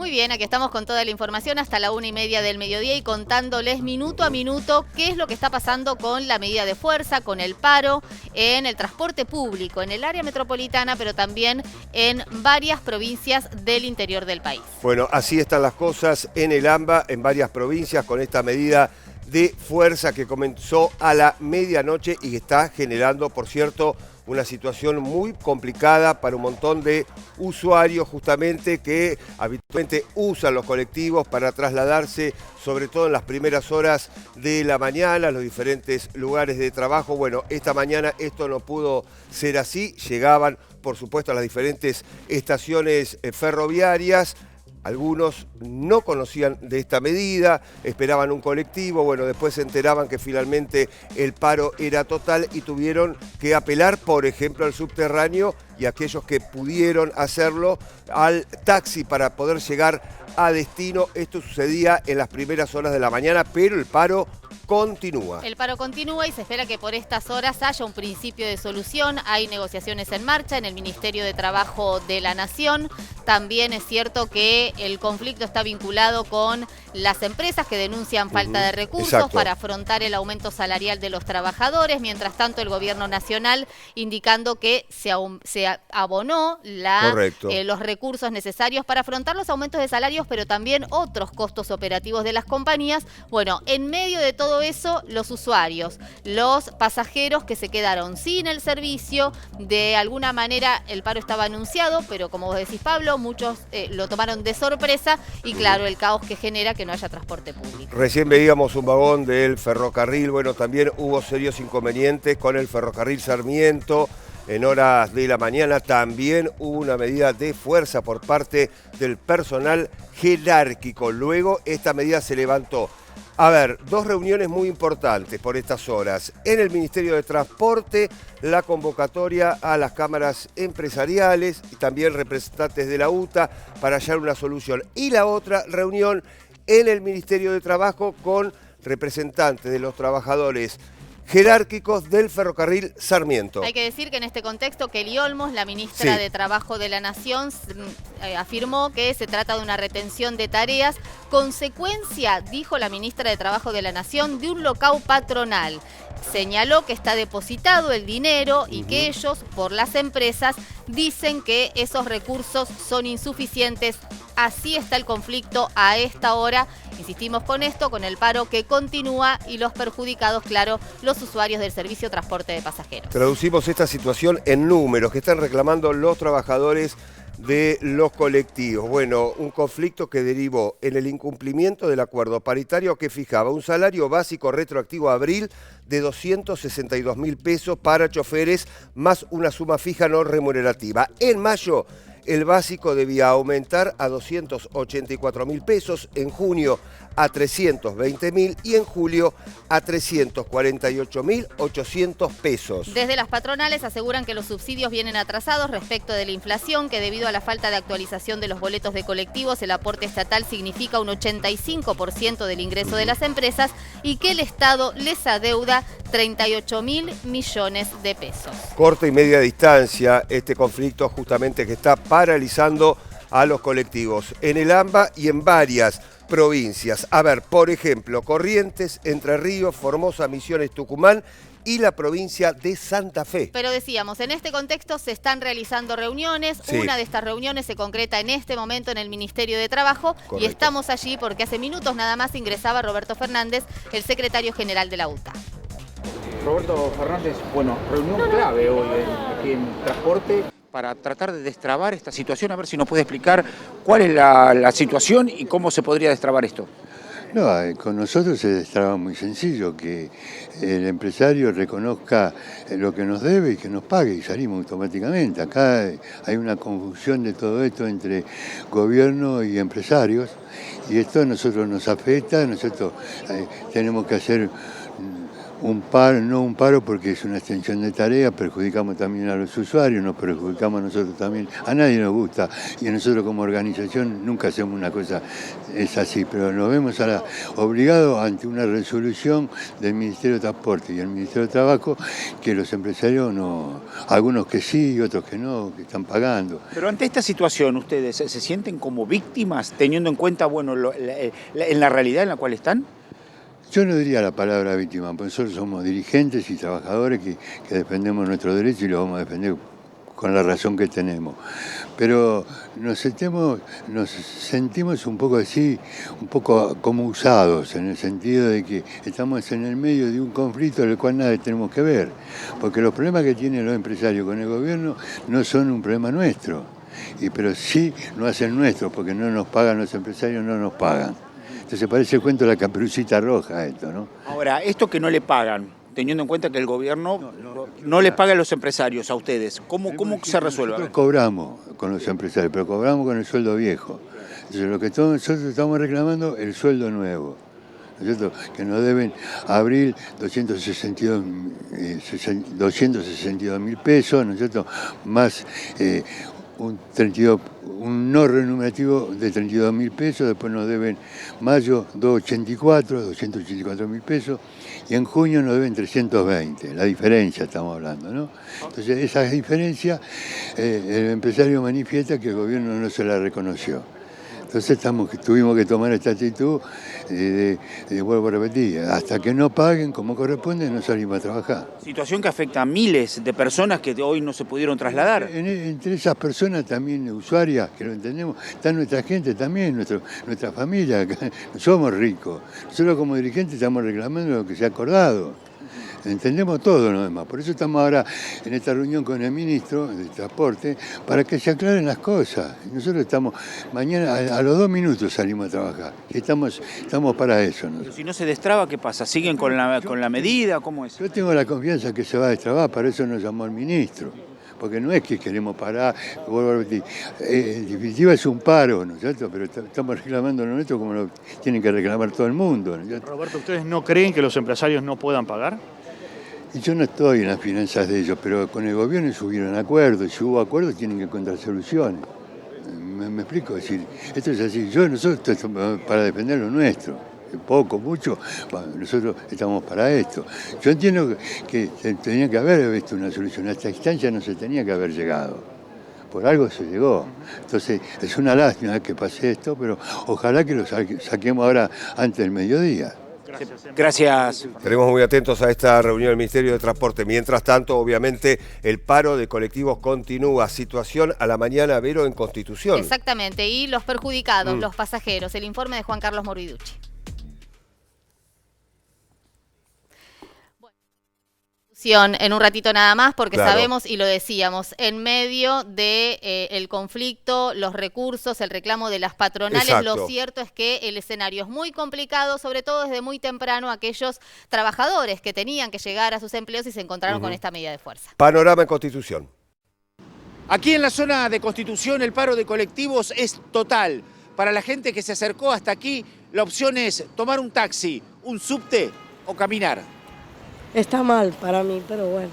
Muy bien, aquí estamos con toda la información hasta la 1:30 del mediodía y contándoles minuto a minuto qué es lo que está pasando con la medida de fuerza, con el paro en el transporte público, en el área metropolitana, pero también en varias provincias del interior del país. Bueno, así están las cosas en el AMBA, en varias provincias, con esta medida de fuerza que comenzó a la medianoche y que está generando, por cierto, una situación muy complicada para un montón de usuarios justamente que habitualmente usan los colectivos para trasladarse, sobre todo en las primeras horas de la mañana, a los diferentes lugares de trabajo. Bueno, esta mañana esto no pudo ser así, llegaban por supuesto a las diferentes estaciones ferroviarias. Algunos no conocían de esta medida, esperaban un colectivo, bueno, después se enteraban que finalmente el paro era total y tuvieron que apelar, por ejemplo, al subterráneo y aquellos que pudieron hacerlo al taxi para poder llegar a destino. Esto sucedía en las primeras horas de la mañana, pero el paro continúa. El paro continúa y se espera que por estas horas haya un principio de solución. Hay negociaciones en marcha en el Ministerio de Trabajo de la Nación. También es cierto que el conflicto está vinculado con las empresas que denuncian falta de recursos para afrontar el aumento salarial de los trabajadores. Mientras tanto, el gobierno nacional indicando que se abonó los recursos necesarios para afrontar los aumentos de salarios, pero también otros costos operativos de las compañías. Bueno, en medio de todo eso, los usuarios, los pasajeros que se quedaron sin el servicio, de alguna manera el paro estaba anunciado, pero como vos decís, Pablo, muchos lo tomaron de sorpresa y claro, el caos que genera que no haya transporte público. Recién veíamos un vagón del ferrocarril, bueno, también hubo serios inconvenientes con el ferrocarril Sarmiento. En horas de la mañana también hubo una medida de fuerza por parte del personal jerárquico. Luego esta medida se levantó. A ver, dos reuniones muy importantes por estas horas. En el Ministerio de Transporte, la convocatoria a las cámaras empresariales y también representantes de la UTA para hallar una solución. Y la otra reunión en el Ministerio de Trabajo con representantes de los trabajadores jerárquicos del ferrocarril Sarmiento. Hay que decir que en este contexto Kelly Olmos, la ministra de Trabajo de la Nación, afirmó que se trata de una retención de tareas, consecuencia, dijo la ministra de Trabajo de la Nación, de un lockout patronal. Señaló que está depositado el dinero y que ellos, por las empresas, dicen que esos recursos son insuficientes. Así está el conflicto a esta hora. Insistimos con esto, con el paro que continúa y los perjudicados, claro, los usuarios del servicio de transporte de pasajeros. Traducimos esta situación en números que están reclamando los trabajadores de los colectivos. Bueno, un conflicto que derivó en el incumplimiento del acuerdo paritario que fijaba un salario básico retroactivo a abril de 262.000 pesos para choferes más una suma fija no remunerativa. En mayo, el básico debía aumentar a 284.000 pesos, en junio a 320.000 y en julio a 348.800 pesos. Desde las patronales aseguran que los subsidios vienen atrasados respecto de la inflación, que debido a la falta de actualización de los boletos de colectivos, el aporte estatal significa un 85% del ingreso de las empresas y que el Estado les adeuda 38.000 millones de pesos. Corta y media distancia, este conflicto justamente que está paralizando a los colectivos en el AMBA y en varias provincias. A ver, por ejemplo, Corrientes, Entre Ríos, Formosa, Misiones, Tucumán y la provincia de Santa Fe. Pero decíamos, en este contexto se están realizando reuniones. Una de estas reuniones se concreta en este momento en el Ministerio de Trabajo. Y estamos allí porque hace minutos nada más ingresaba Roberto Fernández, el secretario general de la UTA. Roberto Fernández, bueno, reunión clave hoy aquí en Transporte para tratar de destrabar esta situación, a ver si nos puede explicar cuál es la situación y cómo se podría destrabar esto. No, con nosotros se destraba muy sencillo, que el empresario reconozca lo que nos debe y que nos pague y salimos automáticamente. Acá hay una confusión de todo esto entre gobierno y empresarios y esto a nosotros nos afecta, nosotros tenemos que hacer un paro, no un paro porque es una extensión de tarea, perjudicamos también a los usuarios, nos perjudicamos a nosotros también, a nadie nos gusta y a nosotros como organización nunca hacemos una cosa, es así, pero nos vemos obligados ante una resolución del Ministerio de Transporte y el Ministerio de Trabajo que los empresarios no, algunos que sí y otros que no, que están pagando. Pero ante esta situación, ¿ustedes se sienten como víctimas teniendo en cuenta bueno, en la realidad en la cual están? Yo no diría la palabra víctima, porque nosotros somos dirigentes y trabajadores que defendemos nuestros derechos y los vamos a defender con la razón que tenemos. Pero nos sentimos un poco así, un poco como usados, en el sentido de que estamos en el medio de un conflicto del cual nada tenemos que ver. Porque los problemas que tienen los empresarios con el gobierno no son un problema nuestro, pero sí no hacen nuestro, porque no nos pagan los empresarios, no nos pagan. Entonces parece el cuento de la Caperucita Roja esto, ¿no? Ahora, esto que no le pagan, teniendo en cuenta que el gobierno no les paga a los empresarios, a ustedes, ¿cómo se resuelve? Nosotros cobramos con los empresarios, pero cobramos con el sueldo viejo. Entonces lo que nosotros estamos reclamando es el sueldo nuevo, ¿no es cierto? Que nos deben abril 262.000 pesos, ¿no es cierto? Más un no remunerativo de 32.000 pesos, después nos deben mayo 284.000 pesos, y en junio nos deben 320, la diferencia estamos hablando, ¿no? Entonces esa diferencia el empresario manifiesta que el gobierno no se la reconoció. Entonces tuvimos que tomar esta actitud vuelvo a repetir, hasta que no paguen como corresponde no salimos a trabajar. Situación que afecta a miles de personas que hoy no se pudieron trasladar. Entre esas personas también usuarias, que lo entendemos, está nuestra gente también, nuestra familia, no somos ricos. Nosotros como dirigentes estamos reclamando lo que se ha acordado. Entendemos todo lo demás, por eso estamos ahora en esta reunión con el ministro de Transporte para que se aclaren las cosas. Nosotros estamos, mañana a los 2 minutos salimos a trabajar, estamos para eso. Pero si no se destraba, ¿qué pasa? ¿Siguen con la medida? ¿Cómo es? Yo tengo la confianza que se va a destrabar, para eso nos llamó el ministro. Porque no es que queremos parar, vuelvo a repetir, en definitiva es un paro, ¿no es cierto? Pero estamos reclamando lo nuestro como lo tienen que reclamar todo el mundo, ¿no es cierto? Roberto, ¿ustedes no creen que los empresarios no puedan pagar? Y yo no estoy en las finanzas de ellos, pero con el gobierno subieron acuerdos, y si hubo acuerdos tienen que encontrar soluciones. ¿Me explico? Es decir, esto es así, nosotros estamos para defender lo nuestro. Poco, mucho, bueno, nosotros estamos para esto. Yo entiendo que tenía que haber visto una solución, a esta instancia no se tenía que haber llegado. Por algo se llegó. Entonces, es una lástima que pase esto, pero ojalá que lo saquemos ahora antes del mediodía. Gracias. Estaremos muy atentos a esta reunión del Ministerio de Transporte. Mientras tanto, obviamente, el paro de colectivos continúa. Situación a la mañana, Vero, en Constitución. Exactamente. Y los perjudicados, los pasajeros. El informe de Juan Carlos Moriducci. En un ratito nada más, porque sabemos, y lo decíamos, en medio de el conflicto, los recursos, el reclamo de las patronales, lo cierto es que el escenario es muy complicado, sobre todo desde muy temprano aquellos trabajadores que tenían que llegar a sus empleos y se encontraron con esta medida de fuerza. Panorama en Constitución. Aquí en la zona de Constitución el paro de colectivos es total. Para la gente que se acercó hasta aquí, la opción es tomar un taxi, un subte o caminar. Está mal para mí, pero bueno.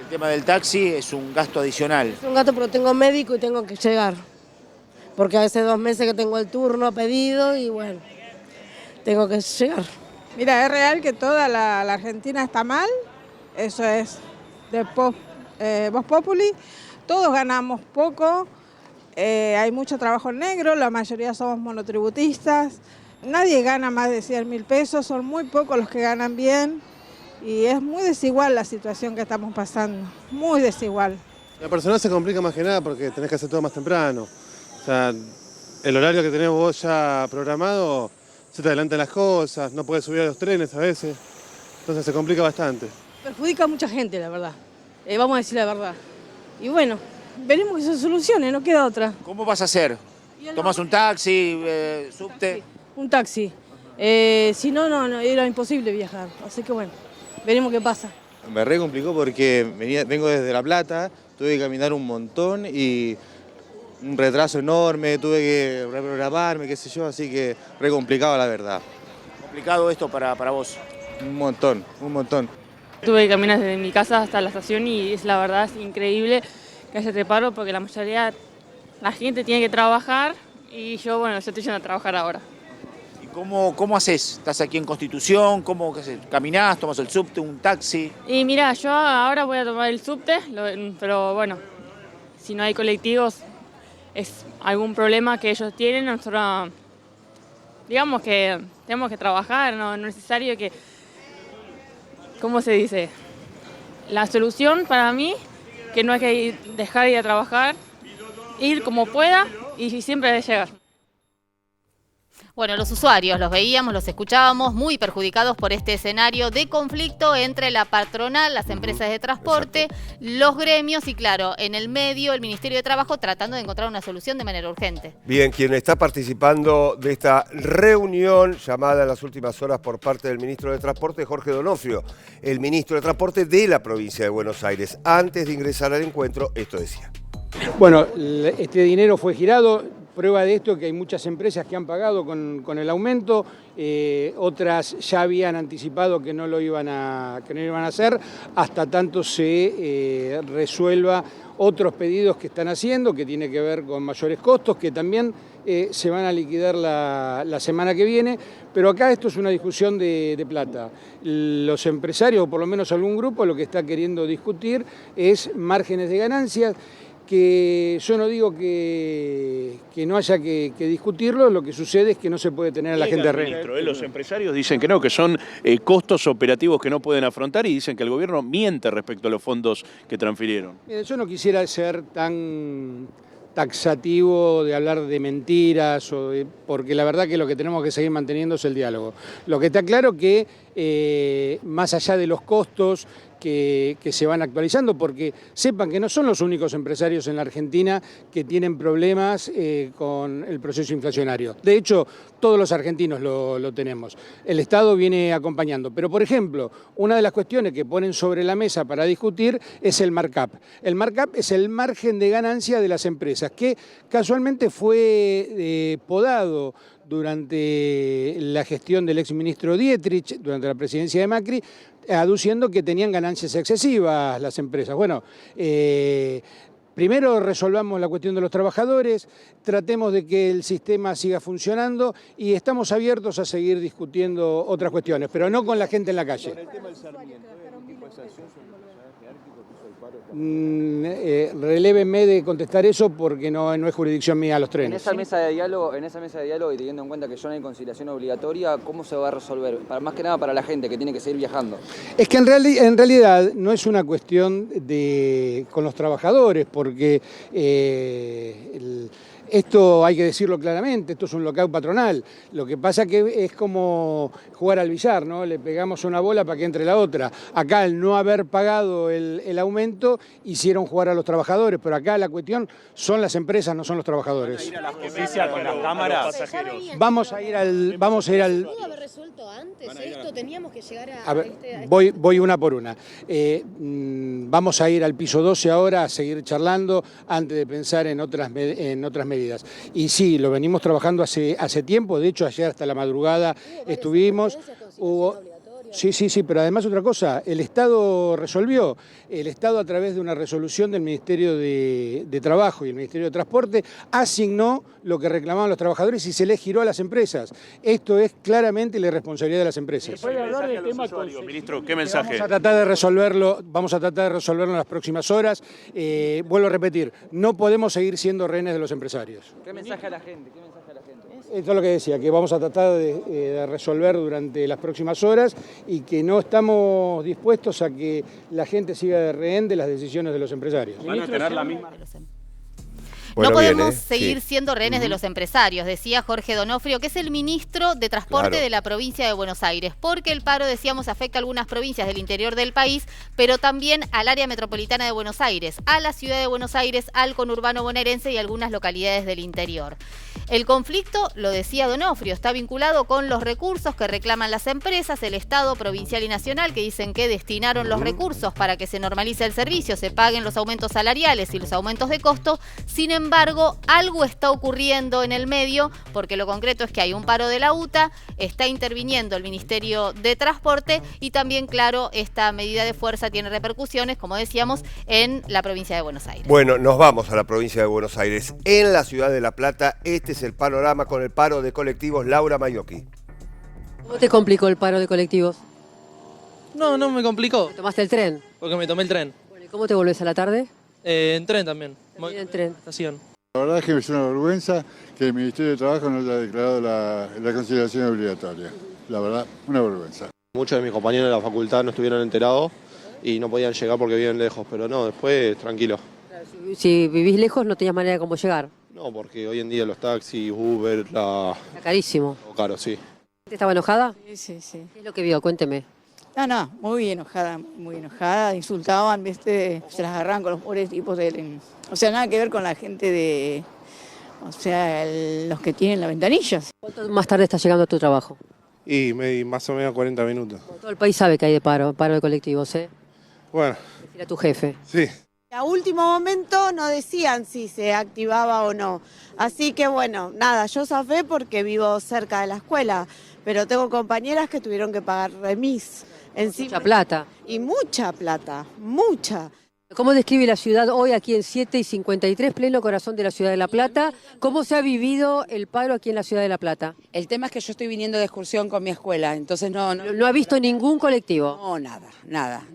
El tema del taxi es un gasto adicional. Es un gasto, pero tengo médico y tengo que llegar. Porque hace 2 meses que tengo el turno pedido y bueno, tengo que llegar. Mira, es real que toda la Argentina está mal. Eso es de Vox Populi. Todos ganamos poco. Hay mucho trabajo negro, la mayoría somos monotributistas. Nadie gana más de 100.000 pesos, son muy pocos los que ganan bien. Y es muy desigual la situación que estamos pasando, muy desigual. La personal se complica más que nada porque tenés que hacer todo más temprano. O sea, el horario que tenés vos ya programado, se te adelantan las cosas, no puedes subir a los trenes a veces, entonces se complica bastante. Perjudica a mucha gente, la verdad, vamos a decir la verdad. Y bueno, veremos que se solucione, no queda otra. ¿Cómo vas a hacer? ¿Tomás un taxi, subte? Un taxi. Si no, era imposible viajar, así que bueno. Veremos qué pasa. Me re complicó porque vengo desde La Plata, tuve que caminar un montón y un retraso enorme, tuve que reprogramarme, qué sé yo, así que re complicado la verdad. ¿Complicado esto para vos? Un montón, un montón. Tuve que caminar desde mi casa hasta la estación y la verdad es increíble que haya este paro porque la mayoría, la gente tiene que trabajar y yo estoy yendo a trabajar ahora. ¿Y cómo haces? ¿Estás aquí en Constitución? ¿Cómo caminás? ¿Tomas el subte, un taxi? Y mira, yo ahora voy a tomar el subte, pero bueno, si no hay colectivos es algún problema que ellos tienen, nosotros digamos que tenemos que trabajar, no es necesario que, ¿cómo se dice? La solución para mí, que no hay que dejar de ir a trabajar, ir como pueda y siempre llegar. Bueno, los usuarios los veíamos, los escuchábamos, muy perjudicados por este escenario de conflicto entre la patronal, las empresas de transporte, los gremios y, claro, en el medio, el Ministerio de Trabajo tratando de encontrar una solución de manera urgente. Bien, quien está participando de esta reunión llamada en las últimas horas por parte del ministro de Transporte es Jorge Donofrio, el ministro de Transporte de la provincia de Buenos Aires. Antes de ingresar al encuentro, esto decía. Bueno, este dinero fue girado. Prueba de esto que hay muchas empresas que han pagado con el aumento, otras ya habían anticipado que no lo iban a hacer, hasta tanto se resuelva otros pedidos que están haciendo, que tiene que ver con mayores costos, que también se van a liquidar la semana que viene, pero acá esto es una discusión de plata. Los empresarios, o por lo menos algún grupo, lo que está queriendo discutir es márgenes de ganancias, que yo no digo que no haya que discutirlo, lo que sucede es que no se puede tener a la gente rehén. Los empresarios dicen que no, que son costos operativos que no pueden afrontar y dicen que el gobierno miente respecto a los fondos que transfirieron. Yo no quisiera ser tan taxativo de hablar de mentiras, porque la verdad que lo que tenemos que seguir manteniendo es el diálogo. Lo que está claro que más allá de los costos que se van actualizando, porque sepan que no son los únicos empresarios en la Argentina que tienen problemas con el proceso inflacionario. De hecho, todos los argentinos lo tenemos. El Estado viene acompañando. Pero, por ejemplo, una de las cuestiones que ponen sobre la mesa para discutir es el markup. El markup es el margen de ganancia de las empresas, que casualmente fue podado durante la gestión del exministro Dietrich, durante la presidencia de Macri, aduciendo que tenían ganancias excesivas las empresas. Bueno, primero resolvamos la cuestión de los trabajadores, tratemos de que el sistema siga funcionando y estamos abiertos a seguir discutiendo otras cuestiones, pero no con la gente en la calle. Sobre el tema del Sarmiento, ¿qué tipo de sanción sobre los jerárquicos que hizo el paro? Relévenme de contestar eso porque no es jurisdicción mía los trenes. En esa mesa de diálogo y teniendo en cuenta que ya no hay conciliación obligatoria, ¿cómo se va a resolver? Más que nada para la gente que tiene que seguir viajando. Es que en realidad no es una cuestión con los trabajadores, porque esto hay que decirlo claramente, esto es un lockout patronal. Lo que pasa que es como jugar al billar, ¿no? Le pegamos una bola para que entre la otra. Acá, al no haber pagado el aumento, hicieron jugar a los trabajadores, pero acá la cuestión son las empresas, no son los trabajadores. ¿Van a ir a la justicia con las cámaras? Vamos a ir al... ¿Pudo haber resuelto antes esto? Teníamos que llegar a ver, voy una por una. Vamos a ir al piso 12 ahora a seguir charlando antes de pensar en otras medidas. Y sí, lo venimos trabajando hace tiempo, de hecho ayer hasta la madrugada estuvimos, Sí, pero además otra cosa, el Estado resolvió, el Estado a través de una resolución del Ministerio de Trabajo y el Ministerio de Transporte asignó lo que reclamaban los trabajadores y se les giró a las empresas. Esto es claramente la irresponsabilidad de las empresas. ¿Puede hablar del tema ministro? ¿Qué mensaje? Vamos a tratar de resolverlo en las próximas horas. Vuelvo a repetir, no podemos seguir siendo rehenes de los empresarios. ¿Qué mensaje a la gente? Esto es lo que decía, que vamos a tratar de resolver durante las próximas horas y que no estamos dispuestos a que la gente siga de rehén de las decisiones de los empresarios. ¿Van a tener la misma? Bueno, no podemos seguir siendo rehenes de los empresarios, decía Jorge Donofrio, que es el ministro de Transporte de la provincia de Buenos Aires, porque el paro, decíamos, afecta a algunas provincias del interior del país, pero también al área metropolitana de Buenos Aires, a la ciudad de Buenos Aires, al conurbano bonaerense y algunas localidades del interior. El conflicto, lo decía Donofrio, está vinculado con los recursos que reclaman las empresas, el Estado provincial y nacional, que dicen que destinaron los recursos para que se normalice el servicio, se paguen los aumentos salariales y los aumentos de costo. Sin embargo, algo está ocurriendo en el medio, porque lo concreto es que hay un paro de la UTA, está interviniendo el Ministerio de Transporte y también, claro, esta medida de fuerza tiene repercusiones, como decíamos, en la provincia de Buenos Aires. Bueno, nos vamos a la provincia de Buenos Aires. En la ciudad de La Plata, este es el panorama con el paro de colectivos. Laura Mayocchi. ¿Cómo te complicó el paro de colectivos? No, no me complicó. ¿Tomaste el tren? Porque me tomé el tren. Bueno, ¿y cómo te volvés a la tarde? En tren también. También en tren. Estación. La verdad es que es una vergüenza que el Ministerio de Trabajo no haya declarado la conciliación obligatoria. La verdad, una vergüenza. Muchos de mis compañeros de la facultad no estuvieron enterados y no podían llegar porque viven lejos, pero no, después tranquilo. Si vivís lejos no tenías manera de cómo llegar. No, porque hoy en día los taxis, Uber, Está carísimo. Caro, sí. ¿Estaba enojada? Sí. ¿Qué es lo que vio? Cuénteme. No, muy enojada, insultaban, ¿viste? Se las agarraban con los pobres tipos o sea, nada que ver con la gente de, o sea, los que tienen las ventanillas. ¿Cuánto más tarde estás llegando a tu trabajo? Y más o menos 40 minutos. Todo el país sabe que hay de paro de colectivos, ¿eh? Bueno. Decir a tu jefe. Sí. A último momento no decían si se activaba o no. Así que bueno, nada, yo zafé porque vivo cerca de la escuela, pero tengo compañeras que tuvieron que pagar remis. Encima. Mucha plata. Y mucha plata, mucha. ¿Cómo describe la ciudad hoy aquí en 7:53, pleno corazón de la ciudad de La Plata? ¿Cómo se ha vivido el paro aquí en la ciudad de La Plata? El tema es que yo estoy viniendo de excursión con mi escuela, entonces no... ¿No ha visto ningún colectivo? No, nada.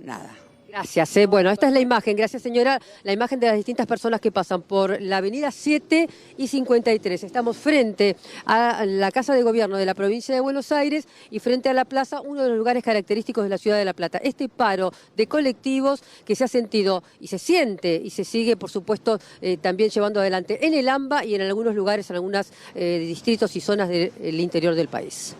Gracias. Bueno, esta es la imagen, gracias señora, la imagen de las distintas personas que pasan por la avenida 7:53. Estamos frente a la Casa de Gobierno de la provincia de Buenos Aires y frente a la plaza, uno de los lugares característicos de la ciudad de La Plata. Este paro de colectivos que se ha sentido y se siente y se sigue, por supuesto, también llevando adelante en el AMBA y en algunos lugares, en algunos distritos y zonas del interior del país.